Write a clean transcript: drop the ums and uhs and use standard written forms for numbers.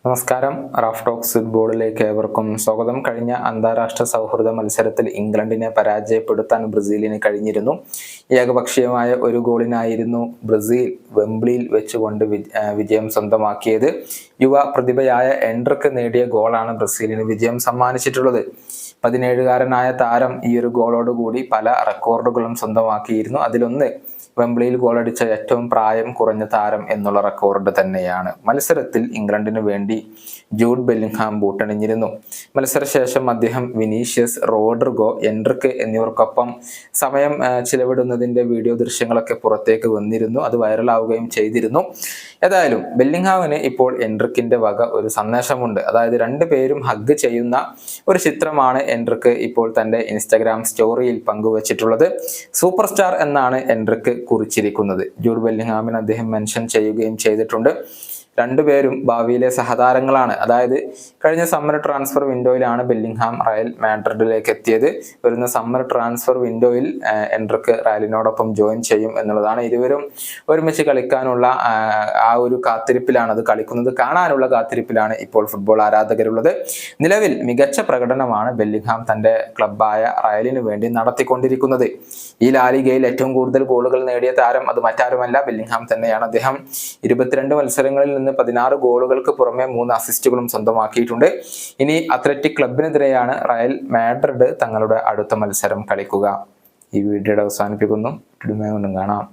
നമസ്കാരം. Raf talks ഫുട്ബോളിലേക്ക് ഏവർക്കും സ്വാഗതം. കഴിഞ്ഞ അന്താരാഷ്ട്ര സൗഹൃദ മത്സരത്തിൽ ഇംഗ്ലണ്ടിനെ പരാജയപ്പെടുത്താൻ ബ്രസീലിന് കഴിഞ്ഞിരുന്നു. ഏകപക്ഷീയമായ ഒരു ഗോളിനായിരുന്നു ബ്രസീൽ വെംബ്ലിയിൽ വെച്ചുകൊണ്ട് വിജയം സ്വന്തമാക്കിയത്. യുവ പ്രതിഭയായ എൻഡ്രിക്ക് നേടിയ ഗോളാണ് ബ്രസീലിന് വിജയം സമ്മാനിച്ചിട്ടുള്ളത്. 17-കാരനായ താരം ഈ ഒരു ഗോളോടുകൂടി പല റെക്കോർഡുകളും സ്വന്തമാക്കിയിരുന്നു. അതിലൊന്ന് വെംബ്ലിയിൽ ഗോളടിച്ച ഏറ്റവും പ്രായം കുറഞ്ഞ താരം എന്നുള്ള റെക്കോർഡ് തന്നെയാണ്. മത്സരത്തിൽ ഇംഗ്ലണ്ടിന് വേണ്ടി ജൂഡ് ബെല്ലിംഗ്ഹാം ബൂട്ടണിഞ്ഞിരുന്നു. മത്സരശേഷം അദ്ദേഹം വിനീഷ്യസ്, റോഡ്രിഗോ, എൻഡ്രിക്ക് എന്നിവർക്കൊപ്പം സമയം ചിലവിടുന്നതിന്റെ വീഡിയോ ദൃശ്യങ്ങളൊക്കെ പുറത്തേക്ക് വന്നിരുന്നു. അത് വൈറലാവുകയും ചെയ്തിരുന്നു. ഏതായാലും ബെല്ലിംഗ്ഹാമിന് ഇപ്പോൾ എൻഡ്രിക്കിന്റെ വക ഒരു സന്ദേശമുണ്ട്. അതായത് രണ്ടുപേരും ഹഗ് ചെയ്യുന്ന ഒരു ചിത്രമാണ് എൻഡ്രിക്ക് ഇപ്പോൾ തന്റെ ഇൻസ്റ്റഗ്രാം സ്റ്റോറിയിൽ പങ്കുവച്ചിട്ടുള്ളത്. സൂപ്പർ സ്റ്റാർ എന്നാണ് എൻഡ്രിക്ക് കുറിച്ചിരിക്കുന്നത്. ജൂഡ് ബെല്ലിംഗ്ഹാമിന് അദ്ദേഹം മെൻഷൻ ചെയ്യുകയും ചെയ്തിട്ടുണ്ട്. രണ്ടുപേരും ഭാവിയിലെ സഹതാരങ്ങളാണ്. അതായത് കഴിഞ്ഞ സമ്മർ ട്രാൻസ്ഫർ വിൻഡോയിലാണ് ബെല്ലിംഗ്ഹാം റയൽ മാഡ്രിഡിലേക്ക് എത്തിയത്. വരുന്ന സമ്മർ ട്രാൻസ്ഫർ വിൻഡോയിൽ എൻഡ്രിക്ക് റയലിനോടൊപ്പം ജോയിൻ ചെയ്യും എന്നുള്ളതാണ്. ഇരുവരും ഒരുമിച്ച് കളിക്കാനുള്ള ആ ഒരു കാത്തിരിപ്പിലാണ്, അത് കളിക്കുന്നത് കാണാനുള്ള കാത്തിരിപ്പിലാണ് ഇപ്പോൾ ഫുട്ബോൾ ആരാധകരുള്ളത്. നിലവിൽ മികച്ച പ്രകടനമാണ് ബെല്ലിംഗ്ഹാം തന്റെ ക്ലബായ റയലിന് വേണ്ടി നടത്തിക്കൊണ്ടിരിക്കുന്നത്. ഈ ലാലിഗയിൽ ഏറ്റവും കൂടുതൽ ഗോളുകൾ നേടിയ താരം അത് മറ്റാരുമല്ല, ബെല്ലിംഗ്ഹാം തന്നെയാണ്. അദ്ദേഹം 22 മത്സരങ്ങളിൽ നിന്ന് 16 ഗോളുകൾക്ക് പുറമെ 3 അസിസ്റ്റുകളും സ്വന്തമാക്കിയിട്ടുണ്ട്. ഇനി അത്ലറ്റിക് ക്ലബിനെതിരെയാണ് റയൽ മാഡ്രിഡ് തങ്ങളുടെ അടുത്ത മത്സരം കളിക്കുക. ഈ വീഡിയോയുടെ അവസാനിപ്പിക്കുന്നു. കാണാം.